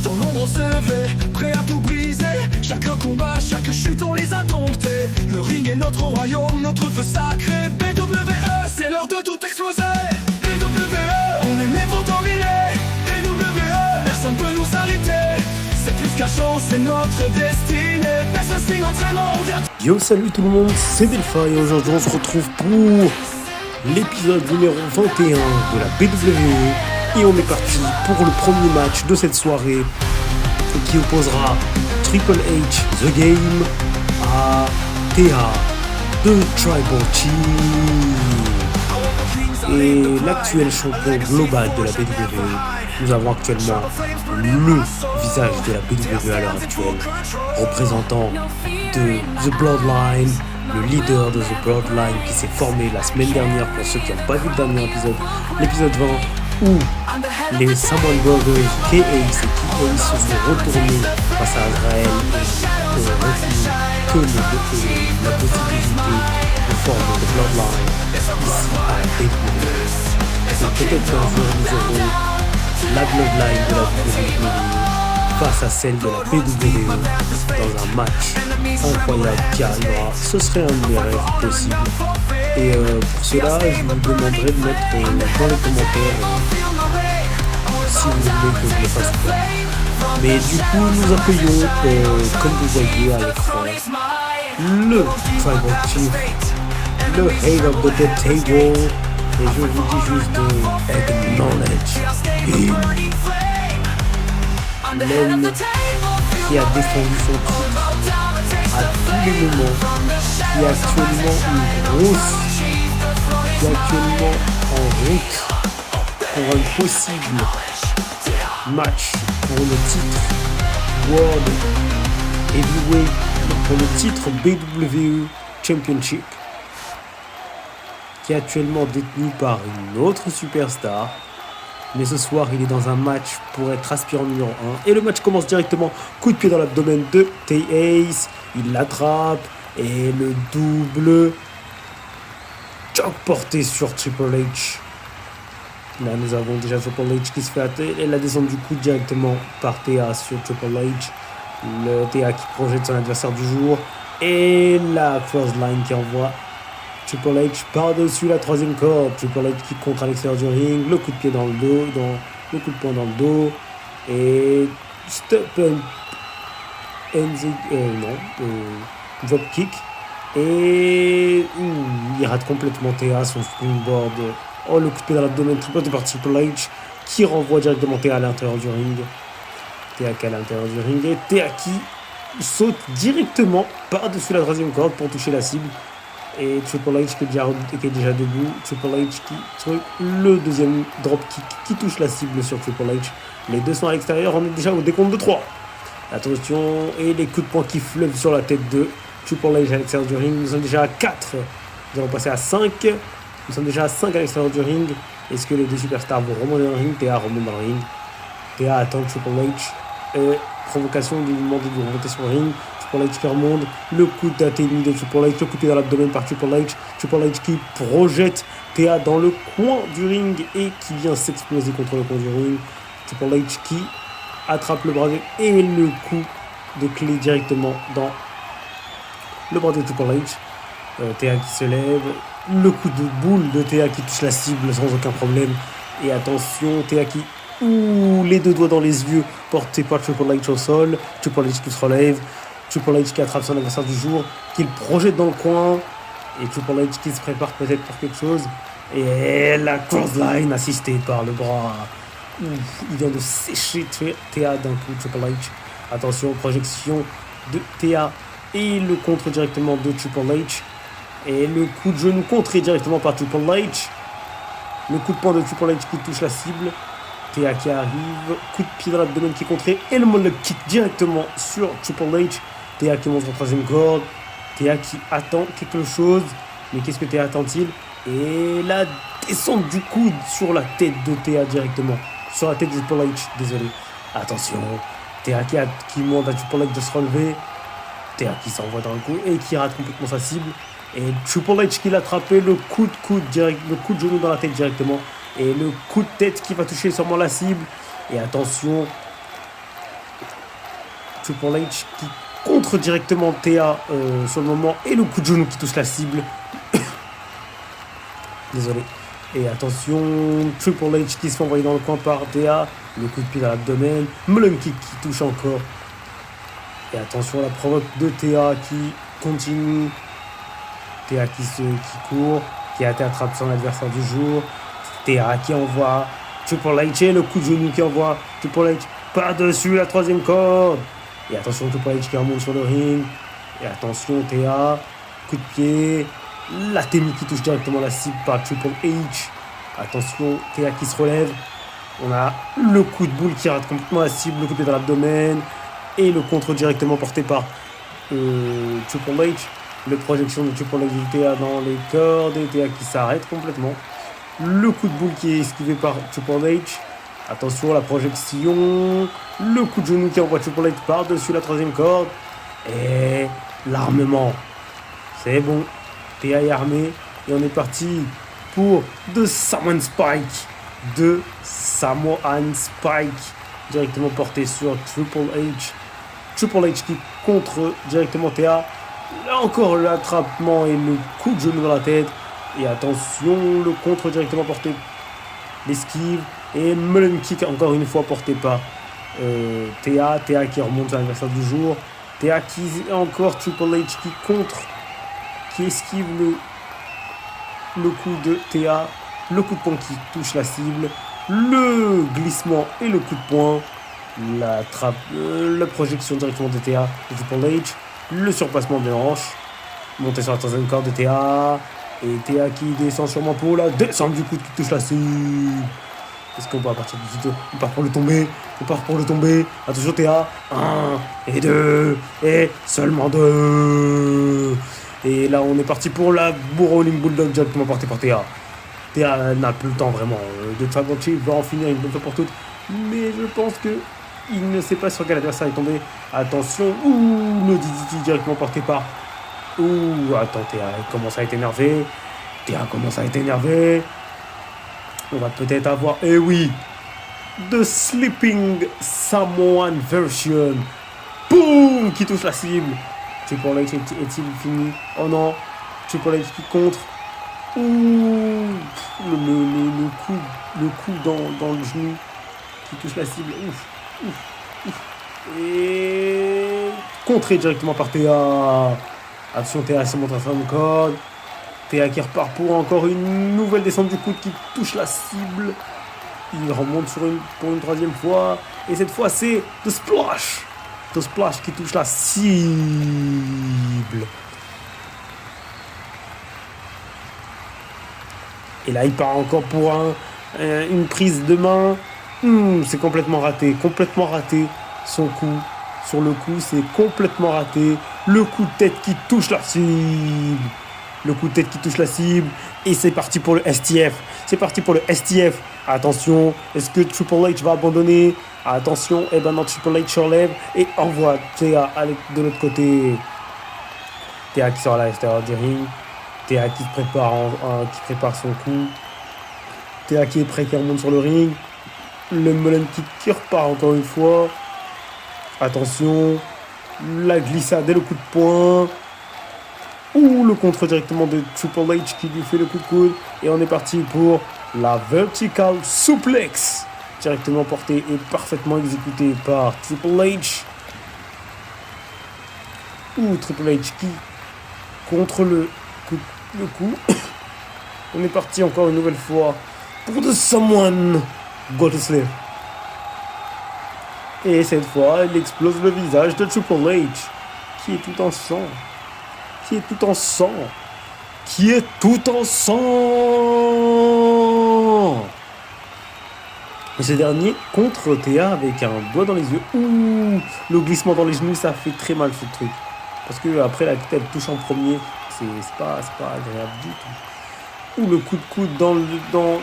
Dans l'ombre on se levait, prêt à tout briser. Chaque combat, chaque chute on les a domptés. Le ring est notre royaume, notre feu sacré. BWE, c'est l'heure de tout exploser. BWE, on est né pour dominer. BWE, personne peut nous arrêter. C'est plus qu'un show, c'est notre destinée. Best Wrestling entraînement, on vient. Yo, salut tout le monde, c'est Delpha et aujourd'hui on se retrouve pour l'épisode numéro 21 de la BWE. Et on est parti pour le premier match de cette soirée qui opposera Triple H The Game à TA The Tribal Chief. Et l'actuel champion global de la BWE, nous avons actuellement le visage de la BWE à l'heure actuelle, représentant de The Bloodline, le leader de The Bloodline qui s'est formé la semaine dernière pour ceux qui n'ont pas vu le dernier épisode, l'épisode 20, où les Samoan Brothers, KA et KA se sont retournés face à Azrael et ont reconnu que la possibilité de former The Bloodline ici à la BWE. Et peut-être qu'un jour nous aurons la Bloodline de la WWE face à celle de la BWE dans un match incroyable qui arrivera. Ce serait un de mes rêves possibles. Et pour cela, je vous demanderai de mettre dans les commentaires si vous voulez que je le fasse ou pas. Mais du coup, nous accueillons, comme vous voyez à l'écran, le Tribal Chief, le head of the table. Et je vous dis juste de acknowledge him. L'homme qui a défendu son titre à tous les moments, qui est actuellement en route pour un possible match pour le titre World Heavyweight, pour le titre BWE Championship, qui est actuellement détenu par une autre superstar. Mais ce soir, il est dans un match pour être aspirant numéro 1. Et le match commence directement. Coup de pied dans l'abdomen de T-Ace. Il l'attrape. Et le double choc porté sur Triple H. Là, nous avons déjà Triple H qui se fait attaquer. Et la descente du coup directement par T.A. sur Triple H. Le T.A. qui projette son adversaire du jour. Et la crossline qui envoie Triple H par-dessus la troisième corde. Triple H qui contre à l'extérieur du ring. Le coup de pied dans le dos. Le coup de poing dans le dos. Et step drop kick. Et il rate complètement T.A. son springboard. Oh, le coup de pied dans l'abdomen tripoté par Triple H qui renvoie directement T.A. à l'intérieur du ring. T.A. qui est à l'intérieur du ring. Et T.A. qui saute directement par-dessus la troisième corde pour toucher la cible. Et Triple H qui est déjà debout. Triple H qui trouve le deuxième dropkick qui touche la cible sur Triple H. Les deux sont à l'extérieur, on est déjà au décompte de 3. Attention, et les coups de poing qui fleuvent sur la tête de Triple H à l'extérieur du ring. Nous sommes déjà à 4. Nous allons passer à 5. Nous sommes déjà à 5 à l'extérieur du ring. Est-ce que les deux superstars vont remonter dans le ring? T.A. remonte dans le ring. T.A. attend Triple H. Provocation de lui demander de remonter sur le ring. Triple H qui remonte, le coup d'atténué de Triple H, le coup de pied dans l'abdomen par Triple H. Triple H qui projette T.A. dans le coin du ring et qui vient s'exploser contre le coin du ring. Triple H qui attrape le bras et le coup de clé directement dans le bras de Triple H. T.A. qui se lève, le coup de boule de T.A. qui touche la cible sans aucun problème. Et attention, T.A. qui les deux doigts dans les yeux portés par Triple H au sol. Triple H qui se relève. Triple H qui attrape son adversaire du jour, qu'il projette dans le coin. Et Triple H qui se prépare peut-être pour quelque chose. Et la crossline assistée par le bras. Il vient de sécher T.A. d'un coup, Triple H. Attention, projection de T.A. Et le contre directement de Triple H. Et le coup de genou contré directement par Triple H. Le coup de poing de Triple H qui touche la cible. T.A. qui arrive, coup de pied dans l'abdomen qui est contré. Et le mollet kick directement sur Triple H. T.A. qui monte en troisième corde. T.A. qui attend quelque chose. Mais qu'est-ce que T.A. attend-il? Et la descente du coude sur la tête de T.A. directement. Sur la tête de Triple H, désolé. Attention. T.A. qui monte à Triple H de se relever. T.A. qui s'envoie dans le coup et qui rate complètement sa cible. Et Triple H qui l'a attrapé, le coup de genou dans la tête directement. Et le coup de tête qui va toucher sûrement la cible. Et attention, Triple H qui contre directement Théa sur le moment et le coup de genou qui touche la cible. Désolé. Et attention, Triple H qui se fait envoyer dans le coin par Théa. Le coup de pied dans l'abdomen. Mullen Kick qui touche encore. Et attention, la provoque de Théa qui continue. Théa qui court, qui attrape son adversaire du jour. Théa qui envoie Triple H et le coup de genou qui envoie Triple H par-dessus la troisième corde. Et attention, Triple H qui remonte sur le ring. Et attention, Théa, coup de pied. La Témi qui touche directement la cible par Triple H. Attention, Théa qui se relève. On a le coup de boule qui rate complètement la cible, le coup de pied dans l'abdomen. Et le contre directement porté par Triple H. Le projection de Triple H de Théa dans les cordes. Et Théa qui s'arrête complètement. Le coup de boule qui est esquivé par Triple H. Attention, la projection. Le coup de genou qui envoie Triple H par-dessus la troisième corde. Et l'armement. C'est bon. Théa est armé. Et on est parti pour The Samoan Spike. De Samoan Spike. Directement porté sur Triple H. Triple H qui contre directement Théa. Là encore l'attrapement et le coup de genou dans la tête. Et attention, le contre directement porté. L'esquive. Et Mullen Kick encore une fois porté par Théa. Théa qui remonte à l'adversaire du jour. Théa qui encore Triple H qui contre. Qui esquive le coup de Théa. Le coup de poing qui touche la cible. Le glissement et le coup de poing. La projection directement de Théa de Triple H. Le surpassement des hanches. Monté sur la troisième corde de Théa. Et Théa qui descend sûrement pour la descente du coup qui touche la cible. Est-ce qu'on va partir du site? On part pour le tomber. On part pour le tomber. Attention Théa. 1 et 2. Et seulement 2. Et là on est parti pour la Rolling Bulldog directement portée par Théa. Théa n'a plus le temps vraiment de Tribal Chief. Va en finir une bonne fois pour toutes. Mais je pense que il ne sait pas sur quel adversaire est tombé. Attention. Le DDT directement porté par... attends, Théa commence à être énervé. Théa commence à être énervé. On va peut-être avoir... Eh oui, The Sleeping Samoan Version. Boum, qui touche la cible. Triple H est-il fini? Oh non. Triple H qui contre. Le coup dans le genou qui touche la cible. Et contré directement par Théa. Attention, Théa se montre à fin de corde. Théa qui repart pour encore une nouvelle descente du coude qui touche la cible. Il remonte pour une troisième fois. Et cette fois, c'est The Splash. The Splash qui touche la cible. Et là, il part encore pour une prise de main. C'est complètement raté. Complètement raté. Son coup. Sur le coup, c'est complètement raté. Le coup de tête qui touche la cible. Le coup de tête qui touche la cible. Et c'est parti pour le STF. C'est parti pour le STF. Attention, est-ce que Triple H va abandonner? Attention, et ben non, Triple H se relève et envoie Théa de l'autre côté. Théa qui sort à l'extérieur du ring. Théa qui prépare son coup. Théa qui est prêt, qui remonte sur le ring. Le Mullen Kick qui repart encore une fois. Attention, la glissade et le coup de poing. Le contre directement de Triple H qui lui fait le coup de coude. Et on est parti pour la Vertical Suplex. Directement portée et parfaitement exécutée par Triple H. Triple H qui contre le coup. On est parti encore une nouvelle fois pour The Someone Gotta Slip. Et cette fois, il explose le visage de Triple H, qui est tout en sang. Et ce dernier contre Théa avec un doigt dans les yeux. Le glissement dans les genoux, ça fait très mal ce truc. Parce que après la tête, elle touche en premier. C'est pas agréable du tout. Le coup de coude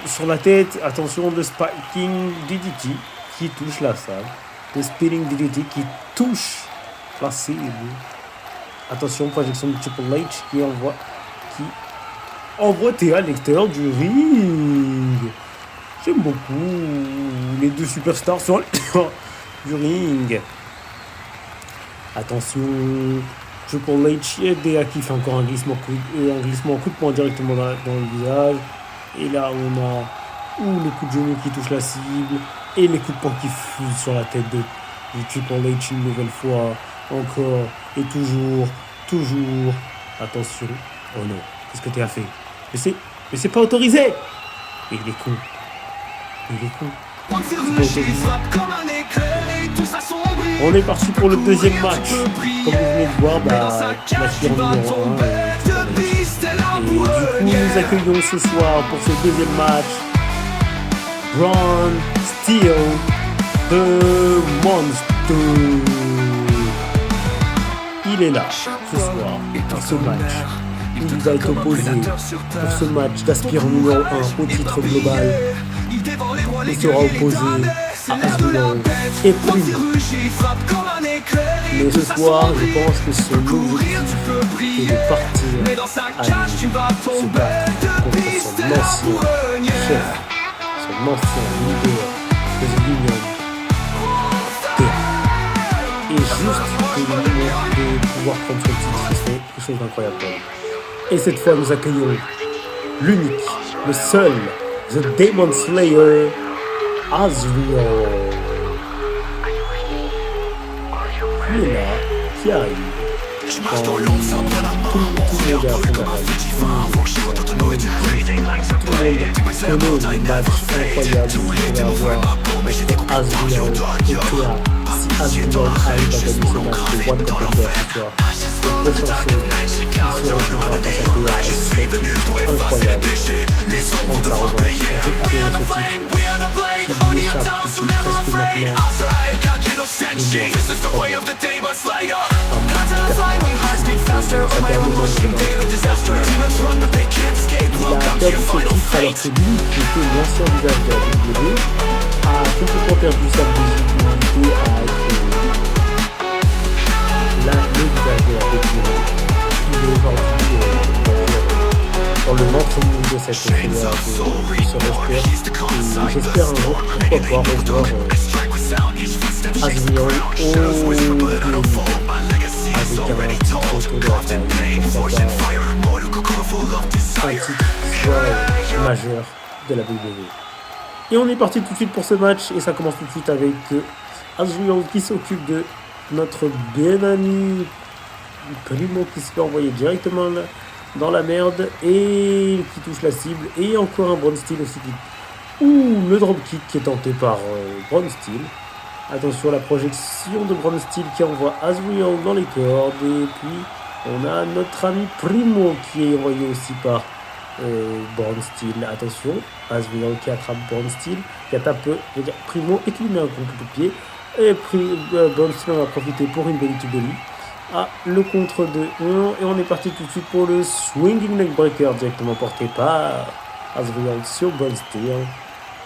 sur la tête. Attention, le Spiking DDT qui touche la salle. Le Spinning DDT qui touche la cible. Attention, projection de Triple H qui envoie Théa à l'extérieur du ring. J'aime beaucoup les deux superstars sur l'extérieur du ring. Attention, Triple H et DA qui fait encore un glissement coup de poing directement dans le visage. Et là, on a les coups de genou qui touchent la cible et les coups de poing qui fusent sur la tête de Triple H une nouvelle fois. Encore et toujours. Attention. Oh non, qu'est-ce que tu as fait? Mais c'est pas autorisé. Et il est con. On est parti pour le deuxième match. Comme vous venez de voir, la fille numéro 1. Et du coup, nous accueillons ce soir pour ce deuxième match Braun Steel, The Monster. Il est là ce soir pour ce match. Il va être opposé pour ce match d'aspirant numéro 1 au titre global. Il sera opposé à Asriel et Primo. Mais ce soir, je pense que son objectif est de partir à se battre contre son ancien chef, son ancien leader de The Union. Et juste que de pouvoir prendre son titre, c'est quelque chose d'incroyable. Et cette fois, nous accueillons l'unique, le seul, The Demon Slayer, Asriel. Qui est là, qui arrive. Tout le monde est à fond derrière. Tout le monde connaît le match incroyable qu'on va avoir entre Asriel et Théa. Si Asriel arrive à gagner ce match de One Contender ce soir, le prochain show, il se retrouvera face à Théa. C'est incroyable. On va revanche. On récupère ce titre. Il échappe depuis presque maintenant. Il a perdu son titre alors que lui, qui était l'ancien visage de la WWE, a complètement perdu sa visibilité à être le visage de la WWE. Il est aujourd'hui dans le ventre de cette fédération de ce roster. Et j'espère un jour, pourquoi pas, revoir Asriel au avec un titre autour de la taille. Un titre soit majeur de la WWE. Et on est parti tout de suite pour ce match et ça commence tout de suite avec Asriel qui s'occupe de notre bien ami Primo qui se fait envoyer directement dans la merde et qui touche la cible et encore un Braun Steel aussi le dropkick qui est tenté par Braun Steel. Attention à la projection de Braun Steel qui envoie Asriel dans les cordes et puis on a notre ami Primo qui est envoyé aussi par Braun Steel. Attention, Asriel qui attrape Braun Steel, qui attaque Primo et qui lui met un coup de pied et Braun Steel en a profité pour une belly to belly. Le contre de 1 et on est parti tout de suite pour le swinging neckbreaker directement porté par Asriel sur Braun Steel.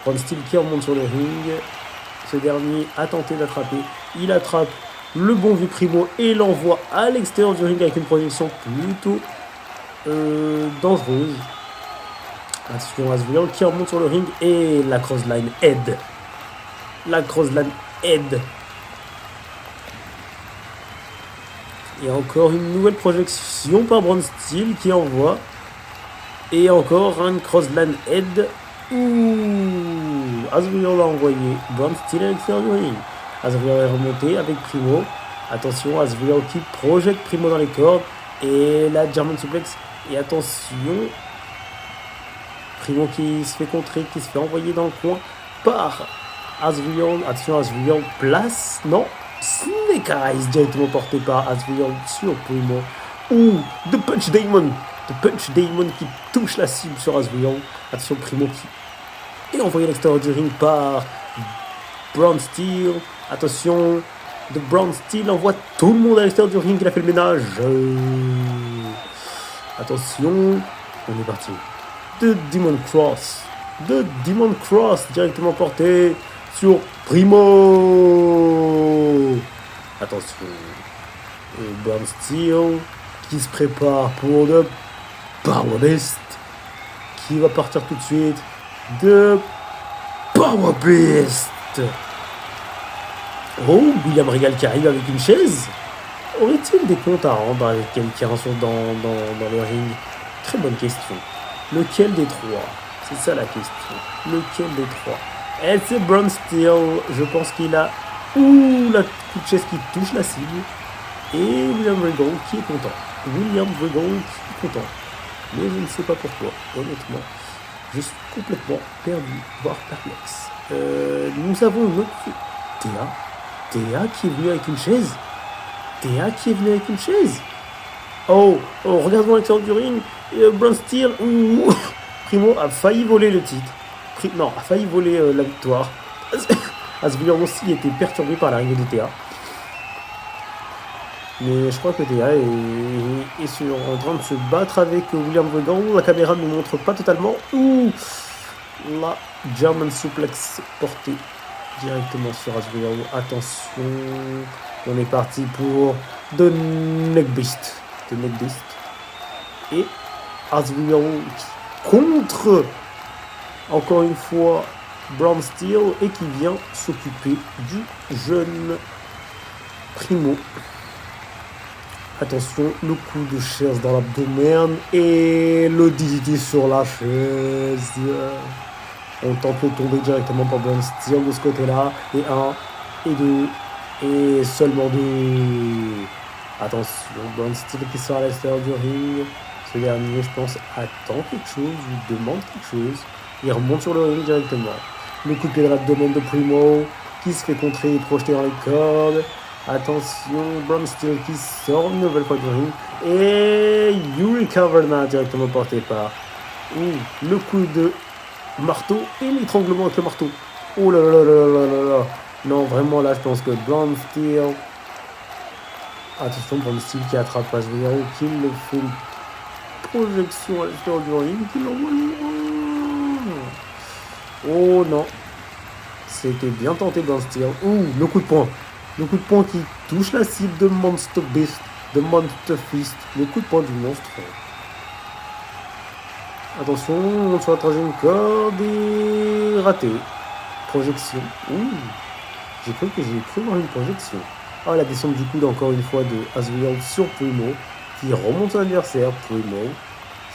Braun Steel qui remonte sur le ring. Ce dernier a tenté d'attraper. Il attrape le bon vieux Primo et l'envoie à l'extérieur du ring avec une projection plutôt dangereuse. Attention Asriel qui remonte sur le ring et la crossline aide. Et encore une nouvelle projection par Braun Steel qui envoie. Et encore un crossline head. Asriel l'a envoyé. Braun Steel à l'extérieur du ring. Asriel est remonté avec Primo. Attention, Asriel qui projette Primo dans les cordes. Et la German suplex. Et attention. Primo qui se fait contrer, qui se fait envoyer dans le coin par Asriel. Attention, Asriel place. Non. Snake Eyes directement porté par Asriel sur Primo. The Punch Demon qui touche la cible sur Asriel. Attention Primo qui est envoyé à l'extérieur du ring par Braun Steel. Attention, The Braun Steel envoie tout le monde à l'extérieur du ring. Il a fait le ménage. Attention, on est parti. The Demon Cross directement porté sur Primo. Attention. Braun Steel qui se prépare pour le Power Beast qui va partir tout de suite. The Power Beast. William Regal qui arrive avec une chaise. Aurait-il des comptes à rendre avec quelqu'un dans le ring? Très bonne question. Lequel des trois? C'est ça la question. Lequel des trois? Et c'est Braun Steel. Je pense qu'il a... Ouh, la coup de chaise qui touche la cible. Et William Regal qui est content. William Regal qui est content. Mais je ne sais pas pourquoi, honnêtement. Je suis complètement perdu, voire perplexe. Nous avons une autre... Théa. Théa qui est venue avec une chaise. Théa qui est venue avec une chaise. Oh, regardons l'extérieur du ring. Braun Steel. Ouh. Primo a failli voler le titre. Non, a failli voler la victoire. Asbury aussi était perturbé par l'arrivée de Théa. Mais je crois que Théa est en train de se battre avec William Regal. La caméra ne nous montre pas totalement. Ouh, la German suplex portée directement sur Asbury. Attention, on est parti pour The Neck Beast. The Neck Beast. Et Asbury contre, encore une fois, Braun Steel et qui vient s'occuper du jeune Primo. Attention, le coup de chaise dans l'abdomen et le DDT sur la chaise. On tente de tomber directement par Braun Steel de ce côté-là. Et 1, et 2, et seulement 2. Attention, Braun Steel qui sort à l'extérieur du ring. Ce dernier, je pense, attend quelque chose ou demande quelque chose. Il remonte sur le ring directement. Le coup de pied dans l'abdomen de Primo qui se fait contrer et projeter dans les cordes. Attention, Braun Steel qui sort une nouvelle fois du ring. Et Eureka Verna directement porté par le coup de marteau et l'étranglement avec le marteau. Oh là là là là là là. Non, vraiment là, je pense que Braun Steel. Attention, Braun Steel qui attrape Asbury, qui le fait une projection à l'extérieur du ring, qui l'envoie. Oh non. C'était bien tenté Braun Steel. Ouh, le coup de poing. Le coup de poing qui touche la cible de Monster Beast, de Monster Fist. Le coup de poing du monstre. Attention, on sur la troisième corde et raté. Projection. Ouh. J'ai cru voir une projection. Ah, la descente du coude encore une fois de Asbury sur Primo, qui remonte son adversaire, Primo,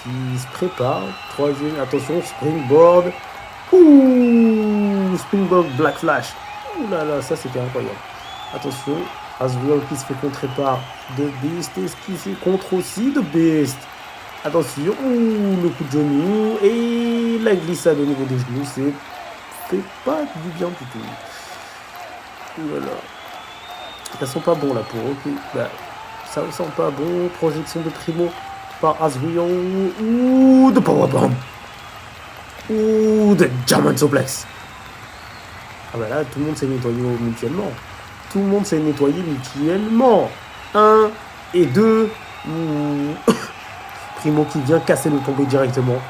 qui se prépare. Troisième, attention, springboard. Ouh, springboard Black Flash. Ouh là là, ça c'était incroyable. Attention, Asbury qui se fait contrer par The Beast et qui se contre aussi The Beast. Attention, ouh, le coup de genou et la glissade au niveau des genoux, c'est fait pas du bien du tout. Ouh là là. Ça sent pas bon là pour eux. Bah, ça sent pas bon. Projection de Primo par Asbury. Ouh, de powerbomb. Ouh, de German suplex. Ah bah là, tout le monde s'est nettoyé mutuellement. Tout le monde s'est nettoyé mutuellement. 1 et 2. Primo qui vient casser le tombé directement.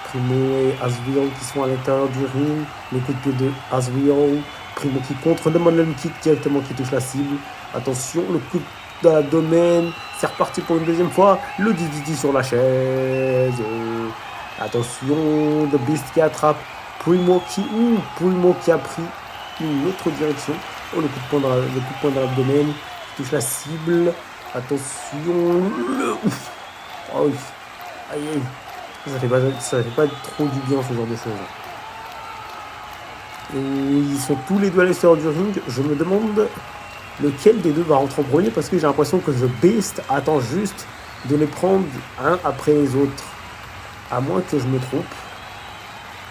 Primo et Asbury qui sont à l'intérieur du ring. Le coup de pied de Asbury. Primo qui contre le Monolith Kick directement qui touche la cible. Attention, le coup de l'abdomen. C'est reparti pour une deuxième fois. Le DDT sur la chaise. Attention, The Beast qui attrape Primo qui a pris une autre direction. Oh, le coup de poing dans l'abdomen qui touche la cible. Attention. Oh oui. Aïe aïe. Ça fait pas trop du bien ce genre de choses. Et ils sont tous les deux à l'extérieur du ring. Je me demande lequel des deux va rentrer en premier parce que j'ai l'impression que The Beast attend juste de les prendre un après les autres. À moins que je me trompe.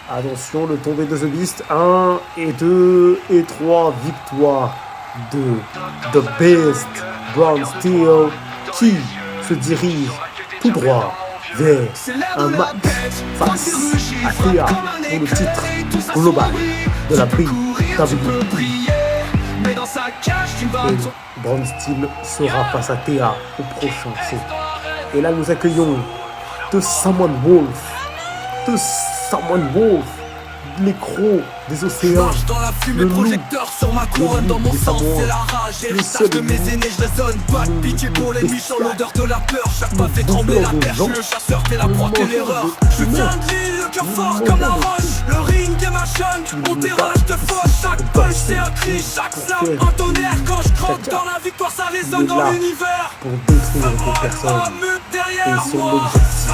Attention, le tombé de The Beast. 1 et 2 et 3. Victoire de The Beast. Braun Steel qui se dirige tout droit vers un match face à Théa pour le titre global de la WWE. Et Braun Steel sera face à Théa au prochain show. Et là nous accueillons The Samoan Wolf, l'écro des océans, dans la fumée, le loup, projecteur sur ma couronne, dans mon sang c'est la rage. Héritage de mes aînés, je raisonne, pas de pitié pour les méchants, l'odeur de la peur. Chaque pas fait trembler la perche, le chasseur t'es la proie, t'es l'erreur. Je viens de l'île, le cœur fort comme la roche. Le ring est ma chaîne, mon terrain je te fauche. Chaque punch c'est un cri, chaque slam un tonnerre. Quand je rock dans la victoire, ça résonne Il est dans là l'univers. pour détruire d'autres personnes. Et son objectif,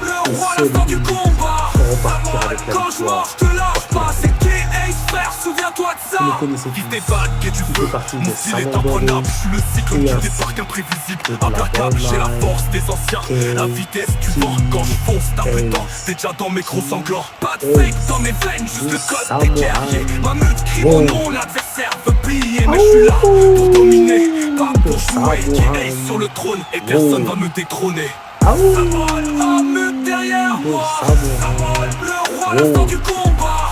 le roi seul l'instant du but, combat. repartir avec la Quand je victoire. marche, je te lâche pas, c'est K.A. frère, souviens-toi de ça. Vous le connaissez Vive tous. des vagues et du Il feu. fait partie Mon des style est Samoan imprenable, Brothers. je suis le cycle Et qui ainsi débarque imprévisible. de la Implacable, j'ai la Bloodline. force des anciens. La vitesse du vent, quand je fonce, t'as t'es déjà dans mes gros sanglants. Pas de fake dans mes veines, juste le code des guerriers. Ma meute crie mon nom, l'adversaire veut plier. Mais je suis là pour dominer, pas pour jouer. K.A. sur le trône et personne va me détrôner. Ah oui. Ma meute derrière moi, le roi l'instant du combat.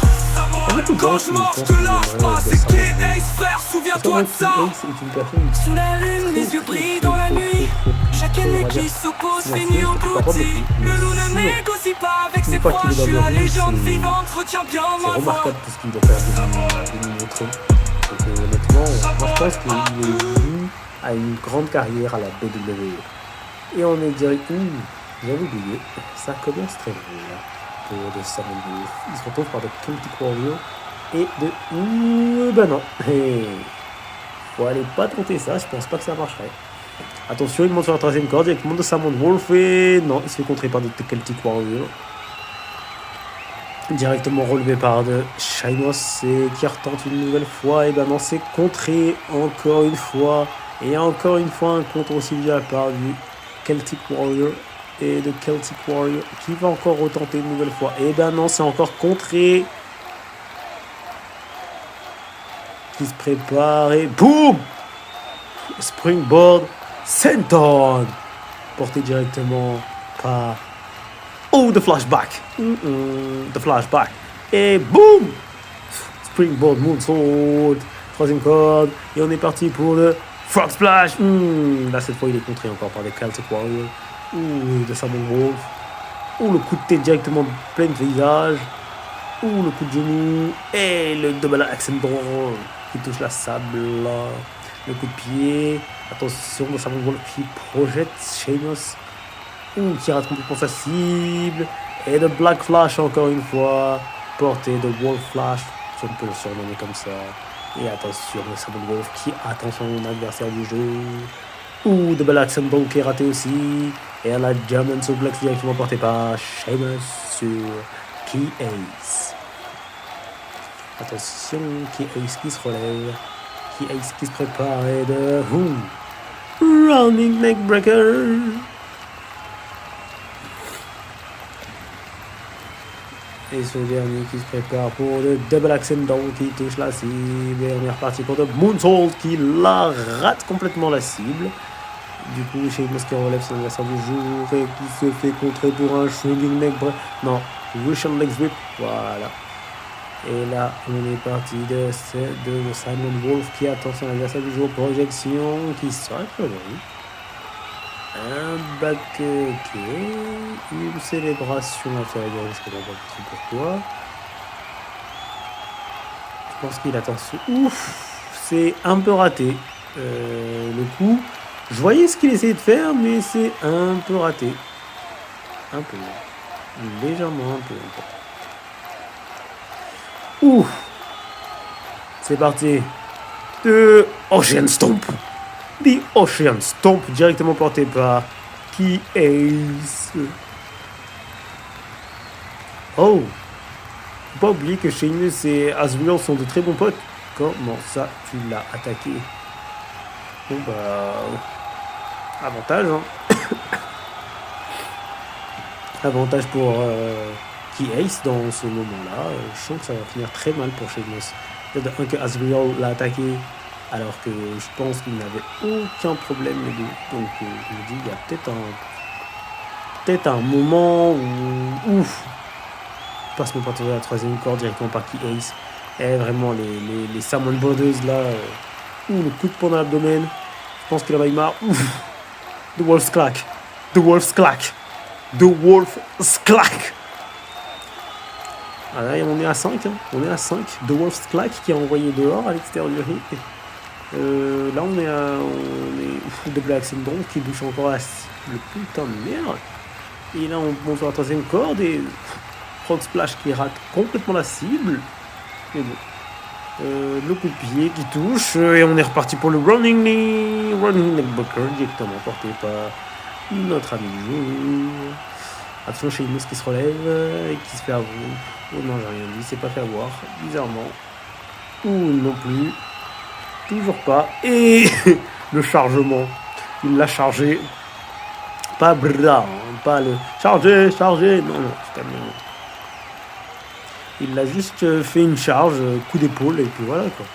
Quand je marche, je te lâche pas, c'est K.A. frère, souviens-toi de ça. C'est une personne Sous la lune, les yeux brillent dans la nuit. Chaque ennemi qui s'oppose finit englouti. Le loup ne négocie pas avec ses proches. Je suis la légende vivante, retiens bien c'est ma voix. remarquable tout ce qu'il doit faire de nous montrer. Donc honnêtement, moi je pense qu'il est venu à une grande carrière à la WWE. Et on est direct, j'avais oublié, ça commence très bien pour de Samoan Wolf. Il se retrouve par de Celtic Warrior et de... ben non, faut aller pas tenter ça, je pense pas que ça marcherait. Attention, il monte sur la troisième corde avec le monde de Samoan Wolf et non, il se fait contrer par de Celtic Warrior. Directement relevé par de Sheamus et qui retente une nouvelle fois. Et ben non, c'est contré encore une fois. Et encore une fois, un contre aussi de la part du Celtic Warrior. Et de Celtic Warrior qui va encore retenter une nouvelle fois. Et ben non, c'est encore contré. Qui se prépare et boum! Springboard Senton! Porté directement par... Oh, the flashback! The flashback! Et boum! Springboard Moonsault! Troisième corde. Et on est parti pour le Frog Splash! Là, cette fois, il est contré encore par les Celtic Warriors. De Samoan Wolf. Le coup de tête directement plein de visage. Le coup de genou. Et le double accent drone qui touche la sable. Le coup de pied. Attention, de Samoan Wolf qui projette Sheamus. Qui rate complètement sa cible. Et de Black Flash encore une fois. Porté de Wolf Flash. Si on peut le surnommer comme ça. Et attention, de Samoan Wolf qui attend son adversaire du jeu. De Black Accent Drone qui est raté aussi. Et à la German Suplex directement portée par Sheamus sur K.A. Attention, K.A. qui se relève. K.A. qui se prépare et de... Running Neckbreaker. Et ce dernier qui se prépare pour le Double Accent Down qui touche la cible. Et on est reparti pour le Moonsault qui la rate complètement la cible. Du coup, Sheamus qui relève son adversaire du jour et qui se fait contrer pour un Swinging Neck Break. Non, Russian Leg Sweep. Voilà. Et là, on est parti de Samoan Wolf qui attend son adversaire du jour. Projection qui sera favori. Un back kick. Une célébration à faire de risque d'en voir pourquoi. Je pense qu'il attend ce... C'est un peu raté. Le coup... Je voyais ce qu'il essayait de faire, mais c'est un peu raté. Un peu. Légèrement un peu. C'est parti. The Ocean Stomp. The Ocean Stomp, directement porté par K.A. Faut pas oublier que Sheamus et Azrael sont de très bons potes. Comment ça, tu l'as attaqué? Bon avantage, hein. Avantage pour K.A. dans ce moment-là. Je sens que ça va finir très mal pour Sheamus. De un que Azrael l'a attaqué alors que je pense qu'il n'avait aucun problème les deux. Donc je me dis, il y a peut-être un moment où passe mon partenaire à la troisième corde directement par K.A. Et vraiment les Samoan Brothers là, le coup de poing dans l'abdomen. Je pense qu'il en a eu marre. The Wolf's Clack. The Wolf's Clack. The Wolf's Clack. Ah là, on est à 5. Hein. On est à 5. The Wolf's Clack qui a envoyé dehors à l'extérieur du ring. Là, on est de Black Syndrome qui bouge encore le putain de merde. Et là, on monte sur la troisième corde et Frog Splash qui rate complètement la cible. Mais bon. Le coup de pied qui touche. Et on est reparti pour le running neckbreaker directement porté par notre ami du jour. Attention chez Sheamus qui se relève et qui se fait avoir. Oh non, j'ai rien dit, c'est pas fait avoir. Bizarrement. Ou non plus. Toujours pas. Et le chargement. Il l'a chargé. Pas bras, pas le chargé. Non, c'est calme. Il a juste fait une charge, coup d'épaule, et puis voilà quoi.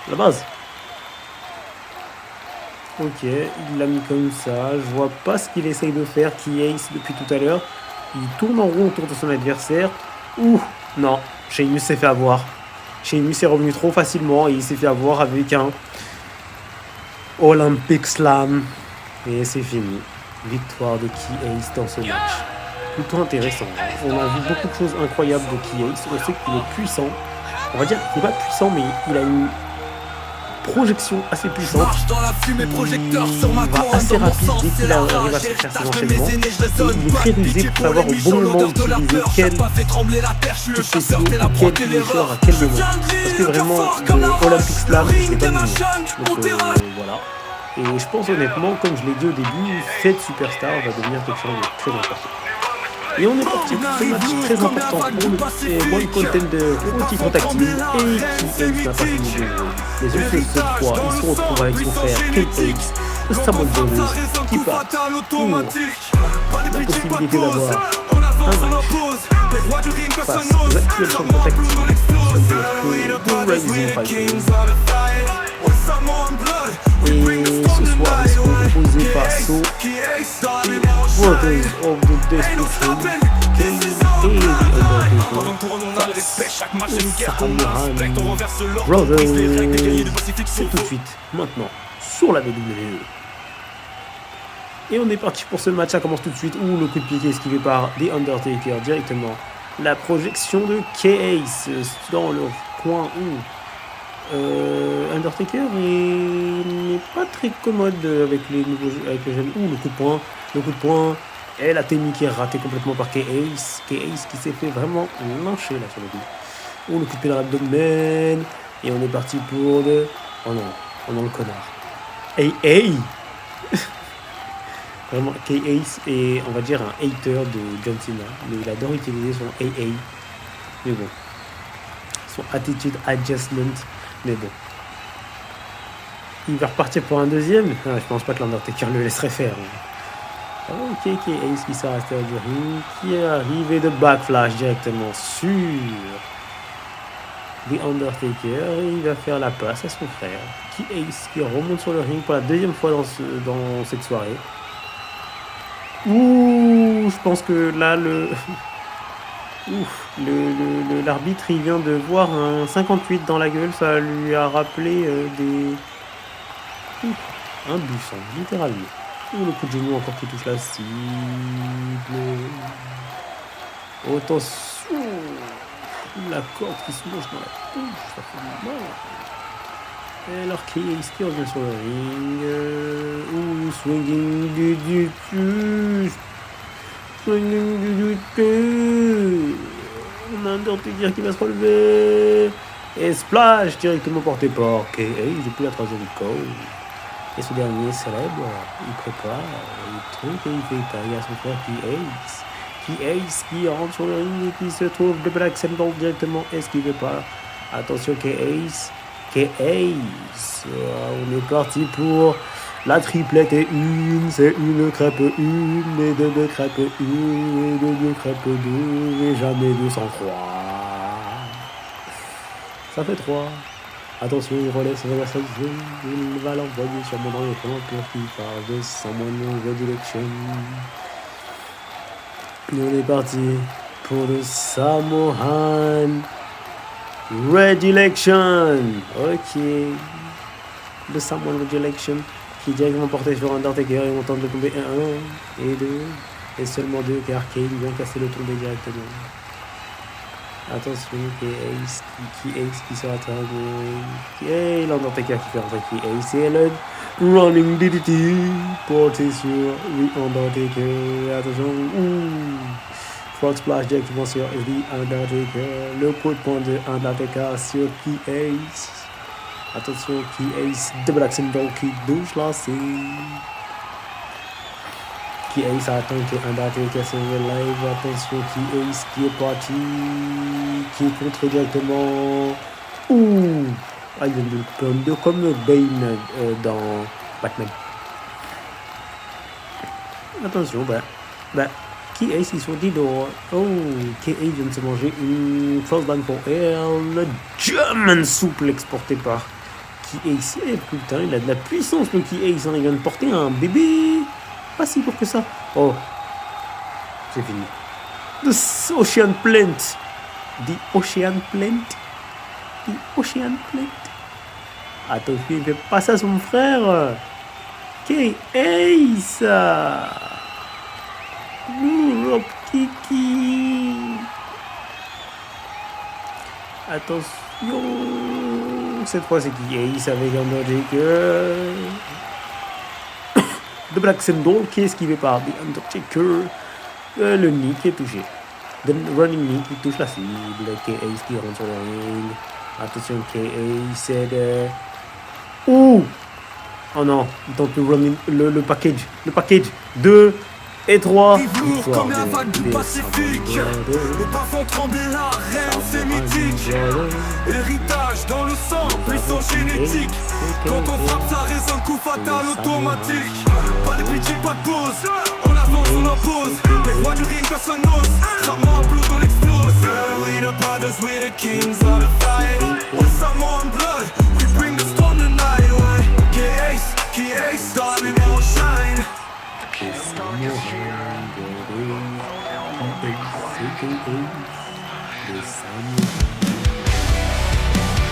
La base. Ok, il l'a mis comme ça. Je vois pas ce qu'il essaye de faire, qui ace depuis tout à l'heure. Il tourne en rond autour de son adversaire. Ouh, non, Sheamus s'est fait avoir. Sheamus est revenu trop facilement et il s'est fait avoir avec un Olympic Slam. Et c'est fini. Victoire de Key Ace dans ce match. Plutôt intéressant. On a vu beaucoup de choses incroyables de Key Ace. On sait qu'il est puissant. On va dire qu'il n'est pas puissant, mais il a une projection assez puissante. Il va assez rapide dès qu'il arrive à se faire ses enchaînements. Et il est très rusé pour savoir au bon moment utiliser quel spéciaux ou quel finisher à quel moment. Parce que vraiment, le Olympic Slam, c'est pas nouveau. Donc voilà. Et je pense honnêtement, comme je l'ai dit au début, cette superstar va devenir quelque chose de très important. Et on est parti pour ce match très important pour le One Contender au titre tag team et Key Ace n'a pas fini de jouer. Les autres se croient, ils se retrouvent avec son frère Kate Ace, le Samoa Joe, qui part pour la possibilité d'avoir un match face aux actuels champions tag team de Rising Fighters. Et ce soir, ils seront opposés par So et Brothers of the Destruction et The Undertaker Samoan Brothers. C'est tout de suite, maintenant, sur la WWE. Et on est parti pour ce match, ça commence tout de suite. Ouh, le coup de pied esquivé par The Undertaker directement. La projection de K-Ace dans le coin où Undertaker n'est pas très commode avec les jeunes. Ouh, le coup de poing. Et la technique qui est ratée complètement par K-Ace. K-Ace qui s'est fait vraiment lyncher là sur le coup. Ouh, le coup de pied dans l'abdomen. Et on est parti pour le... Oh non, le connard. Hey Vraiment, K-Ace est, on va dire, un hater de John Cena. Mais il adore utiliser son AA. Mais bon. Son attitude adjustment. Mais bon. Il va repartir pour un deuxième. Je pense pas que l'Undertaker le laisserait faire. Ok, K-Ace qui sort à l'extérieur du ring. Qui est arrivé de backflash directement sur The Undertaker. Et il va faire la passe à son frère. K-Ace qui remonte sur le ring pour la deuxième fois dans cette soirée. Ouh, je pense que là, l'arbitre, il vient de voir un 58 dans la gueule. Ça lui a rappelé un buisson, littéralement. Ouh, le coup de genou encore qui touche la cible. Attention, la corde qui se mange dans la bouche, ça fait mal. Et alors K-Ace qui revient sur le ring. Swinging du on a un Undertaker qui va se relever. Et splash directement porté par K-Ace depuis la troisième cause. Et ce dernier célèbre, il prépare le truc et il fait tailler à son frère K-Ace. K-Ace qui rentre sur le ring et qui se trouve de Black Symbol directement. Est-ce qu'il veut pas? Attention K-Ace. On est parti pour la triplette et c'est une crêpe une et deux crêpes une et deux crêpes deux et jamais 203. Ça fait 3. Attention, il relève son adversaire, il va l'envoyer sur mon écran pour qu'il parle de Samoan Redilection. On est parti pour le Samoan Redilection. Ok. Le Samoan Redilection qui est directement porté sur Undertaker et on tente de tomber 1 et 2 et seulement 2 car Kane vient casser le tombé directement. Attention, K-Ace qui sera atteint et l'Undertaker qui fait rentrer K-Ace et le running DDT porté sur Undertaker. Attention, frog splash directement sur The Undertaker. Le coup de poing de Undertaker sur Key Ace. Attention, Key Ace, double action double kick, douche lancée. Key Ace attend que Undertaker se relève. Attention, Key Ace qui est parti. Qui est contre directement. Ouh! Ah, il vient de le prendre comme Bane dans Batman. Attention, Key Ace, ils sont dit dehors. Oh, Key Ace vient de se manger une crossband pour elle. Le German suplex porté par Key Ace. Eh putain, il a de la puissance, le Key Ace. Hein. Il vient de porter un bébé. Pas si pour que ça. Oh, c'est fini. The Ocean Plant. The Ocean Plant. The Ocean Plant. Attention, il fait pas ça à son frère. Key Ace. Rob Kiki. Attention. Cette fois, c'est Key Ace avec Undertaker. De Black Symbol qui est esquivé par The Undertaker. Le knee qui est touché. The running knee qui touche la cible. Key Ace qui rentre sur le ring. Attention, Key Ace, c'est de... Ouh! Oh non, il tente le package. Le package. 2 et 3. Lourd comme la vague du Pacifique. Le parfum tremble la reine, c'est mythique. Héritage dans le sang, puissance génétique. Quand on frappe, ça résonne, coup fatal automatique. Pas de pitié, pas de pause. On avance, on impose. Les rois du ring, personne n'ose. Rarement un blood, on explose. We the brothers, we the kings of the fight. With some on blood, we bring the storm tonight. Key Ace, darling, won't shine.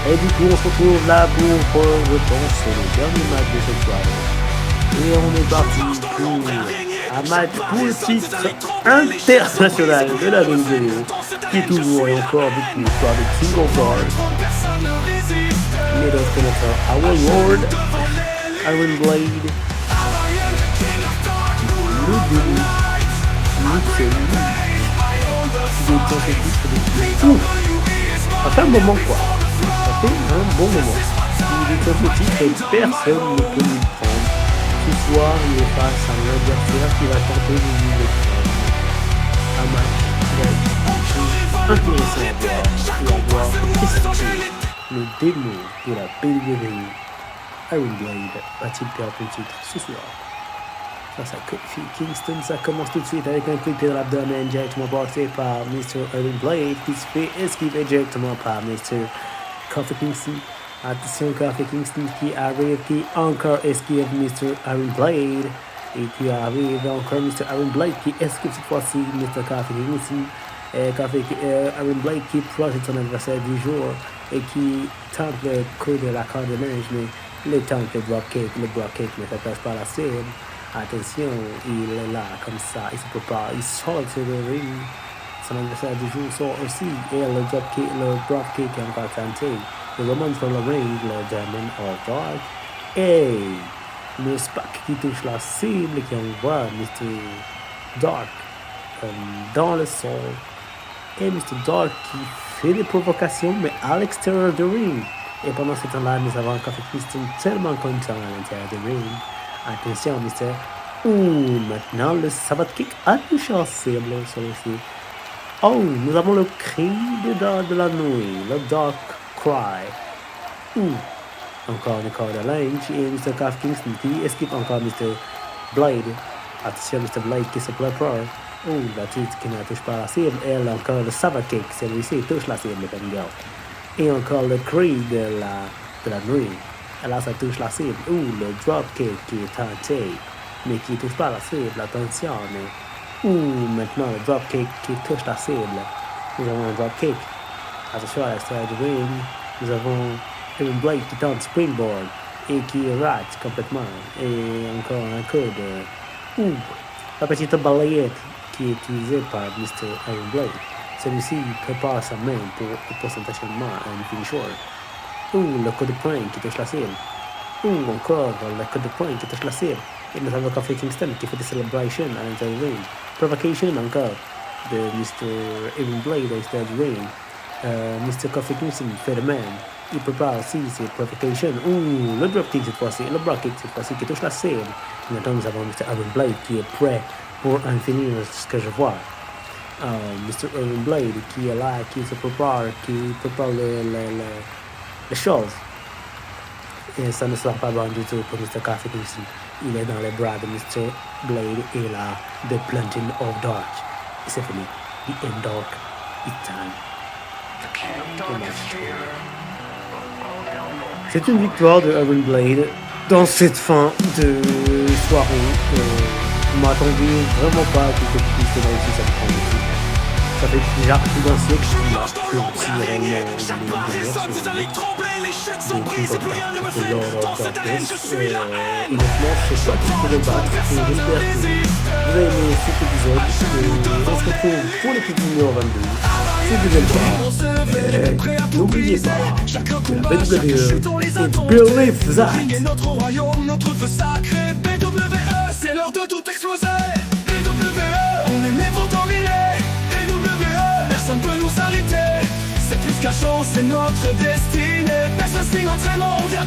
Et du coup, on se retrouve là pour, je pense, le dernier match de cette soirée. Et on est parti pour un match pour le titre international de la WWE, qui est toujours et encore depuis l'histoire de King of Guard. Mais d'autres commentateurs, Our Lord, Iron Blade, le début, Nixon, qui est dans cette liste de tout. Ça fait un moment quoi. Ça fait un bon moment. Il est dans ce titre et personne ne peut lui prendre. Ce soir, il est face à un adversaire qui va tenter de lui prendre. Un match qui va être intéressant à voir tester le démon de la WWE. Iron Blade va-t-il perdre le titre ce soir? Face à Kofi Kingston, ça commence tout de suite avec un coup de pied dans l'abdomen directement porté par Mr. Iron Blade qui se fait esquiver directement par Mr. Kofi Kingston. Attention, Kofi Kingston qui arrive, qui encore esquive Mr. Iron Blade et qui arrive encore Mr. Iron Blade qui esquive cette fois-ci Mr. Kofi Kingston. Iron Blade qui projette son adversaire du jour et qui tente le coup de la corde de linge, mais le tente le dropkick ne fait pas la cible. Attention, il est là comme ça, il se prépare, il sort sur le ring. Son adversaire du jour sort aussi et le dropkick est encore tenté. Le Roman from the ring, le Diamond of Dark et le Spack qui touche la cible qui envoie Mr. Dark dans le sol. Et Mr. Dark qui fait des provocations mais à l'extérieur du ring. Et pendant ce temps-là, nous avons Kofi Kingston tellement content à l'intérieur du ring. Attention, Mr. Ouh, maintenant le Sabbath Kick a touché la cible celui-ci. Oh, nous avons le cri de la nuit, le Dark Cry. Ouh, encore une corde à linge et Mr. Kofi Kingston qui esquive encore Mr. Blade. Attention, Mr. Blade qui se prépare. Oh, la tête qui ne touche pas la cible. Et encore le Sabbath Kick, celui-ci touche la cible, Bengal. Et encore le cri de la nuit. Et là, ça touche la cible. Ouh, le dropkick qui est tenté, mais qui ne touche pas la cible. Attention, mais... Ouh, maintenant le dropkick qui touche la cible. Nous avons un dropkick. Attention à l'extérieur du ring. Nous avons Iron Blade qui tente springboard et qui rate complètement. Et encore un coup de... Ouh, la petite balayette qui est utilisée par Mr. Iron Blade. Celui-ci prépare sa main pour son enchaînement à une finisher. Ouh, le coup de poing qui touche la cible. Ouh, encore le coup de poing qui touche la cible. Et nous avons Kofi Kingston qui fait des celebrations à l'intérieur du ring. Provocation encore. de Mr. Evan Blade à Stage Ring. Mr. Kofi Kingston fait le même. Il prépare aussi ses provocations. Le dropkick cette fois-ci, le block kick cette fois-ci qui touche la cible. Maintenant nous avons Mr. Evan Blade qui est prêt pour en finir ce que je vois. Mr. Evan Blade qui est là, qui se prépare, les choses. Et ça ne sera pas bon du tout pour Mr. Kofi Kingston. Il est dans les bras de Mr. Blade et là, The Plunging of Dark. Et c'est fini. The end dark. It's time. C'est une victoire de Evan Blade dans cette fin de soirée. Je m'attendais vraiment pas que Kofi Kingston réussisse à le prendre dessus. Ça fait déjà plus d'un siècle qu'il a aussi réellement les chutes sont brises et plus rien ne me fait dans cette arène je suis la haine. honnêtement, je sais pas qui peut le battre. Et j'espère que vous avez aimé cet épisode. On se retrouve pour l'épisode numéro 22. Si vous aimez pas, n'oubliez pas que la WWE is Believe That. Notre royaume, notre feu sacré. BWE, c'est l'heure de tout exploser. BWE, on est né pour dominer. BWE, personne peut nous arrêter. C'est plus qu'un show, c'est notre destinée. Best Wrestling entraînement, on vient